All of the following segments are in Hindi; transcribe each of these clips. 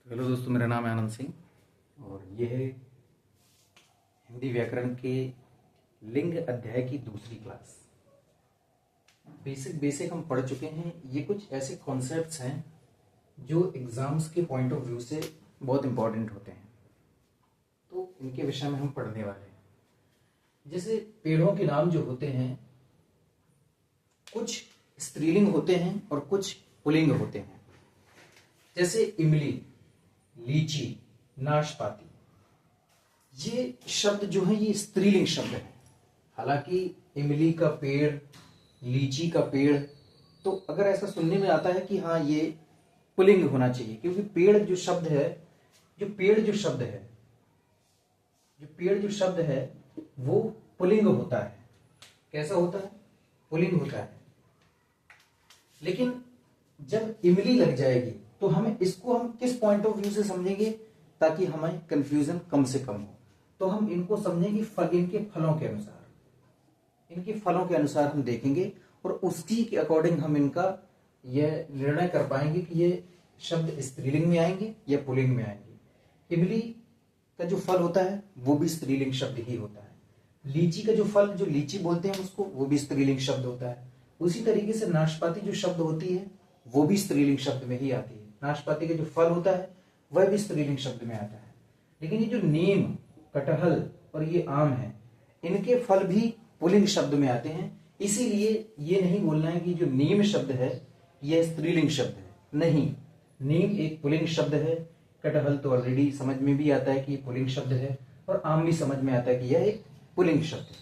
हेलो दोस्तों, मेरा नाम है आनंद सिंह और ये है हिंदी व्याकरण के लिंग अध्याय की दूसरी क्लास। बेसिक हम पढ़ चुके हैं। ये कुछ ऐसे कॉन्सेप्ट्स हैं जो एग्जाम्स के पॉइंट ऑफ व्यू से बहुत इंपॉर्टेंट होते हैं, तो इनके विषय में हम पढ़ने वाले हैं। जैसे पेड़ों के नाम जो होते हैं, कुछ स्त्रीलिंग होते हैं और कुछ पुल्लिंग होते हैं। जैसे इमली, लीची, नाशपाती, ये शब्द जो है ये स्त्रीलिंग शब्द है। हालांकि इमली का पेड़, लीची का पेड़, तो अगर ऐसा सुनने में आता है कि हाँ ये पुल्लिंग होना चाहिए, क्योंकि पेड़ जो शब्द है वो पुल्लिंग होता है। कैसा होता है? पुल्लिंग होता है। लेकिन जब इमली लग जाएगी तो इसको हम किस पॉइंट ऑफ व्यू से समझेंगे ताकि हमें कंफ्यूजन कम से कम हो? तो हम इनको समझेंगे इनके फलों के अनुसार। इनके फलों के अनुसार हम देखेंगे और उसकी के अकॉर्डिंग हम इनका यह निर्णय कर पाएंगे कि ये शब्द स्त्रीलिंग में आएंगे या पुल्लिंग में आएंगे। इमली का जो फल होता है वो भी स्त्रीलिंग शब्द ही होता है। लीची का जो फल, जो लीची बोलते हैं उसको, वो भी स्त्रीलिंग शब्द होता है। उसी तरीके से नाशपाती जो शब्द होती है वो भी स्त्रीलिंग शब्द में ही आती है। नाशपाती का जो फल होता है वह भी स्त्रीलिंग शब्द में आता है। लेकिन ये जो नीम, कटहल और ये आम है, इनके फल भी पुल्लिंग शब्द में आते हैं। इसीलिए ये नहीं बोलना है कि जो नीम शब्द है यह स्त्रीलिंग शब्द है। नहीं, नीम एक पुल्लिंग शब्द है। कटहल तो ऑलरेडी समझ में भी आता है कि ये पुल्लिंग शब्द है, और आम भी समझ में आता है कि यह एक पुल्लिंग शब्द है।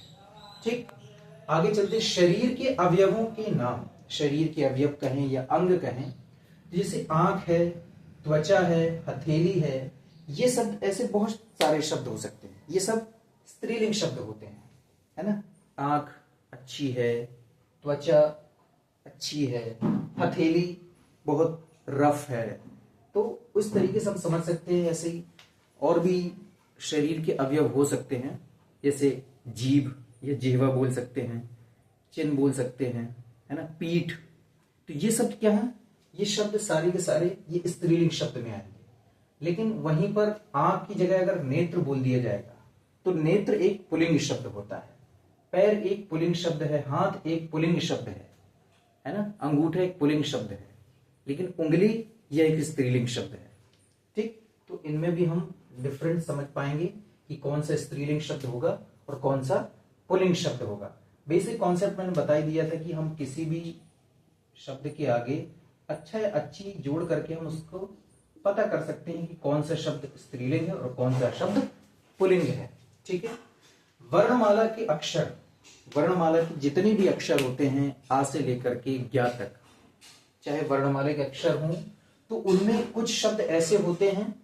ठीक, आगे चलते। शरीर के अवयवों के नाम, शरीर के अवयव कहें या अंग कहें, जैसे आंख है, त्वचा है, हथेली है, ये सब ऐसे बहुत सारे शब्द हो सकते हैं। ये सब स्त्रीलिंग शब्द होते हैं, है ना। आंख अच्छी है, त्वचा अच्छी है, हथेली बहुत रफ है, तो उस तरीके से हम समझ सकते हैं। ऐसे ही और भी शरीर के अवयव हो सकते हैं, जैसे जीभ या जिह्वा बोल सकते हैं, चिन्ह बोल सकते हैं, है ना, पीठ। तो ये सब क्या है? ये शब्द सारे के सारे ये स्त्रीलिंग शब्द में आएंगे। लेकिन वहीं पर आंख की जगह अगर नेत्र बोल दिया जाएगा तो नेत्र एक पुल्लिंग शब्द होता है। पैर एक पुल्लिंग शब्द है, हाथ एक पुल्लिंग शब्द है ना, अंगूठा एक पुल्लिंग शब्द है। लेकिन उंगली यह एक स्त्रीलिंग शब्द है। ठीक, तो इनमें भी हम डिफरेंस समझ पाएंगे कि कौन सा स्त्रीलिंग शब्द होगा और कौन सा पुल्लिंग शब्द होगा। बेसिक कॉन्सेप्ट मैंने बता ही दिया था कि हम किसी भी शब्द के आगे अच्छा या अच्छी जोड़ करके हम उसको पता कर सकते हैं कि कौन सा शब्द स्त्रीलिंग है और कौन सा शब्द पुल्लिंग है। ठीक है। वर्णमाला के अक्षर, वर्णमाला के जितने भी अक्षर होते हैं आ से लेकर के ज्ञा तक, चाहे वर्णमाला के अक्षर हों, तो उनमें कुछ शब्द ऐसे होते हैं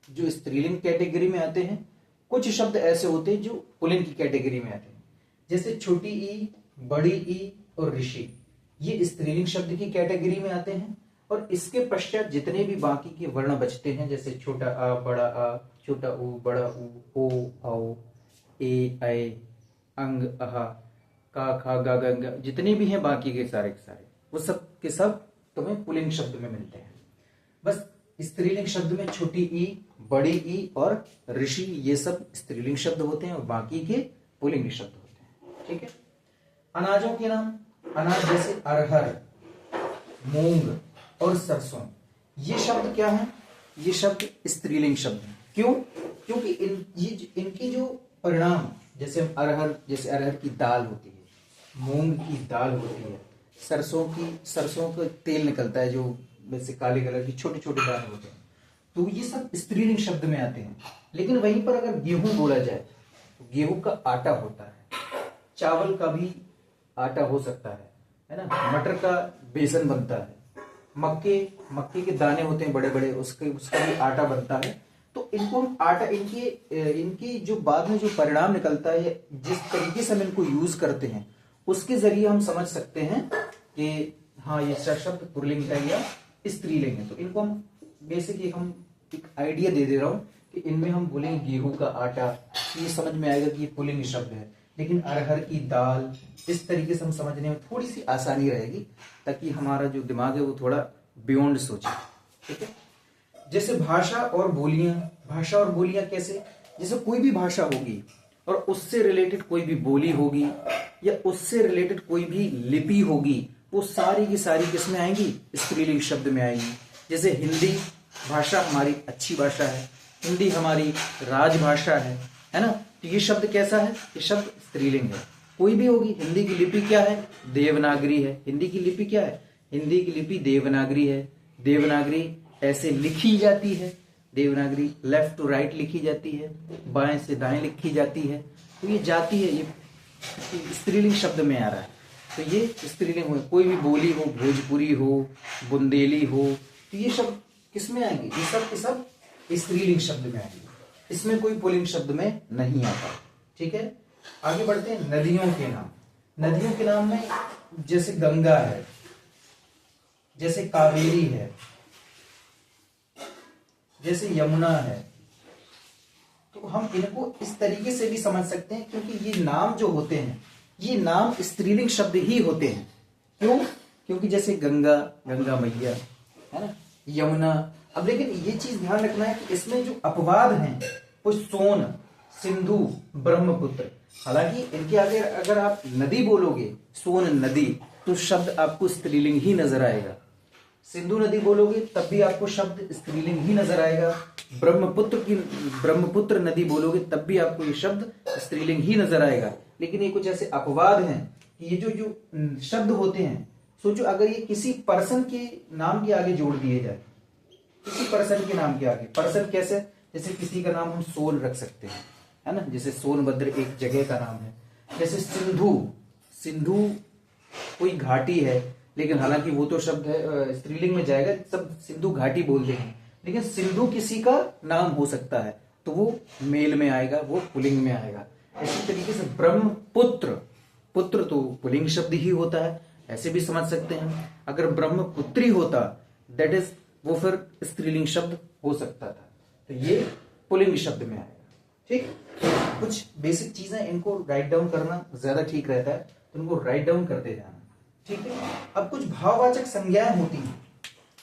जो स्त्रीलिंग कैटेगरी में आते हैं, कुछ शब्द ऐसे होते हैं जो पुल्लिंग की कैटेगरी में आते हैं। जैसे छोटी ई, बड़ी ई और ऋषि, ये स्त्रीलिंग शब्द की कैटेगरी में आते हैं। और इसके पश्चात जितने भी बाकी के वर्ण बचते हैं, जैसे छोटा आ, बड़ा आ, छोटा ऊ, बड़ा ऊ, ओ, औ, ए, ऐ, अंग, अहा, का, खा, गा, ग, ग, जितने भी हैं बाकी के सारे वो सब के सब तुम्हें पुल्लिंग शब्द में मिलते हैं। बस स्त्रीलिंग शब्द में छोटी ई, बड़ी ई और ऋषि, ये सब स्त्रीलिंग शब्द होते हैं और बाकी के पुल्लिंग शब्द होते हैं। ठीक है। अनाजों के नाम, अनाज जैसे अरहर, मूंग और सरसों, ये शब्द क्या है? ये शब्द स्त्रीलिंग शब्द है। क्यों? क्योंकि इनकी जो परिणाम, जैसे अरहर की दाल होती है, मूंग की दाल होती है, सरसों का तेल निकलता है जो वैसे काले कलर की छोटे छोटे दाने होते हैं, तो ये सब स्त्रीलिंग शब्द में आते हैं। लेकिन वहीं पर अगर गेहूं बोला जाए तो गेहूं का आटा होता है, चावल का भी आटा हो सकता है ना, मटर का बेसन बनता है, मक्के के दाने होते हैं बड़े बड़े, उसका भी आटा बनता है। तो इनको हम आटा, इनकी जो बाद में जो परिणाम निकलता है, जिस तरीके से हम इनको यूज करते हैं, उसके जरिए हम समझ सकते हैं कि हाँ ये शब्द पुल्लिंग है या स्त्रीलिंग है। तो इनको हम बेसिकली हम एक आइडिया दे रहा हूं कि इनमें हम बोलेंगे गेहूं का आटा, ये समझ में आएगा कि ये पुल्लिंग शब्द है। लेकिन अरहर की दाल, इस तरीके से हम समझने में थोड़ी सी आसानी रहेगी, ताकि हमारा जो दिमाग है वो थोड़ा बियॉन्ड सोचे। ठीक है। जैसे भाषा और बोलियां कैसे, जैसे कोई भी भाषा होगी और उससे रिलेटेड कोई भी बोली होगी या उससे रिलेटेड कोई भी लिपि होगी, वो सारी की सारी किसमें आएंगी, स्त्रीलिंग शब्द में आएंगी। जैसे हिंदी भाषा हमारी अच्छी भाषा है, हिंदी हमारी राजभाषा है ना, तो ये शब्द कैसा है, ये शब्द स्त्रीलिंग है। कोई भी होगी, हिंदी की लिपि क्या है, देवनागरी है। हिंदी की लिपि क्या है, हिंदी की लिपि देवनागरी है। देवनागरी ऐसे लिखी जाती है, देवनागरी लेफ्ट टू राइट लिखी जाती है, बाएं से दाएं लिखी जाती है। तो ये जाती है, ये स्त्रीलिंग शब्द में आ रहा है, तो ये स्त्रीलिंग हो। कोई भी बोली हो, भोजपुरी हो, बुंदेली हो, तो ये शब्द किसमें आएंगे, ये सब के सब स्त्रीलिंग शब्द में आएंगे, इसमें कोई पुल्लिंग शब्द में नहीं आता। ठीक है, आगे बढ़ते हैं। नदियों के नाम, नदियों के नाम में जैसे गंगा है, जैसे कावेरी है, जैसे यमुना है, तो हम इनको इस तरीके से भी समझ सकते हैं, क्योंकि ये नाम जो होते हैं ये नाम स्त्रीलिंग शब्द ही होते हैं। क्यों, क्योंकि जैसे गंगा, गंगा मैया है ना, यमुना। अब लेकिन ये चीज ध्यान रखना है कि इसमें जो अपवाद हैं वो सोन, सिंधु, ब्रह्मपुत्र। हालांकि इनके आगे अगर आप नदी बोलोगे, सोन नदी, तो शब्द आपको स्त्रीलिंग ही नजर आएगा। सिंधु नदी बोलोगे तब भी आपको शब्द स्त्रीलिंग ही नजर आएगा। ब्रह्मपुत्र नदी बोलोगे तब भी आपको ये शब्द स्त्रीलिंग ही नजर आएगा। लेकिन ये कुछ ऐसे अपवाद हैं कि ये जो शब्द होते हैं, सोचो अगर ये किसी पर्सन के नाम के आगे जोड़ दिए जाए, किसी पर्सन के नाम के आगे, पर्सन कैसे, जैसे किसी का नाम हम सोन रख सकते हैं, है ना, जैसे सोनभद्र एक जगह का नाम है। जैसे सिंधु, सिंधु कोई घाटी है, लेकिन हालांकि वो तो शब्द है स्त्रीलिंग में जाएगा, सब सिंधु घाटी बोलते हैं, लेकिन सिंधु किसी का नाम हो सकता है तो वो मेल में आएगा, वो पुल्लिंग में आएगा। इसी तरीके से ब्रह्मपुत्र, पुत्र तो पुल्लिंग शब्द ही होता है, ऐसे भी समझ सकते हैं। अगर ब्रह्मपुत्री होता दैट इज, वो फिर स्त्रीलिंग शब्द हो सकता था, तो ये पुल्लिंग शब्द में आएगा। ठीक, कुछ बेसिक चीजें इनको राइट डाउन करना ज्यादा ठीक रहता है, तो इनको राइट डाउन करते जाना। ठीक है, अब कुछ भाववाचक संज्ञाएं होती हैं।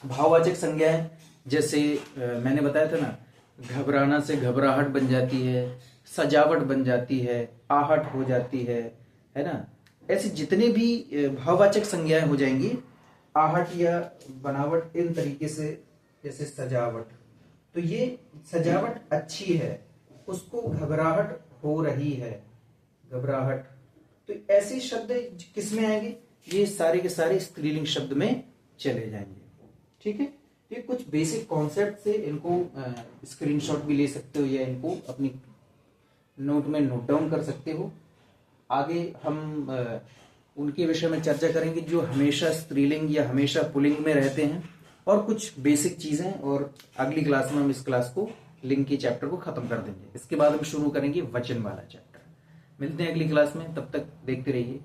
भाववाचक संज्ञाएं जैसे मैंने बताया था ना, घबराना से घबराहट बन जाती है, सजावट बन जाती है, आहट हो जाती है ना। ऐसे जितने भी भाववाचक संज्ञाएं हो जाएंगी, आहट या बनावट, इन तरीके से, जैसे सजावट, तो ये सजावट अच्छी है, उसको घबराहट हो रही है, घबराहट, तो ऐसे शब्द किसमें आएंगे, ये सारे के सारे स्त्रीलिंग शब्द में चले जाएंगे। ठीक है, ये कुछ बेसिक कॉन्सेप्ट से इनको स्क्रीनशॉट भी ले सकते हो या इनको अपनी नोट में नोट डाउन कर सकते हो। आगे हम उनके विषय में चर्चा करेंगे जो हमेशा स्त्रीलिंग या हमेशा पुल्लिंग में रहते हैं, और कुछ बेसिक चीजें, और अगली क्लास में हम इस क्लास को, लिंग के चैप्टर को खत्म कर देंगे। इसके बाद हम शुरू करेंगे वचन वाला चैप्टर। मिलते हैं अगली क्लास में, तब तक देखते रहिए।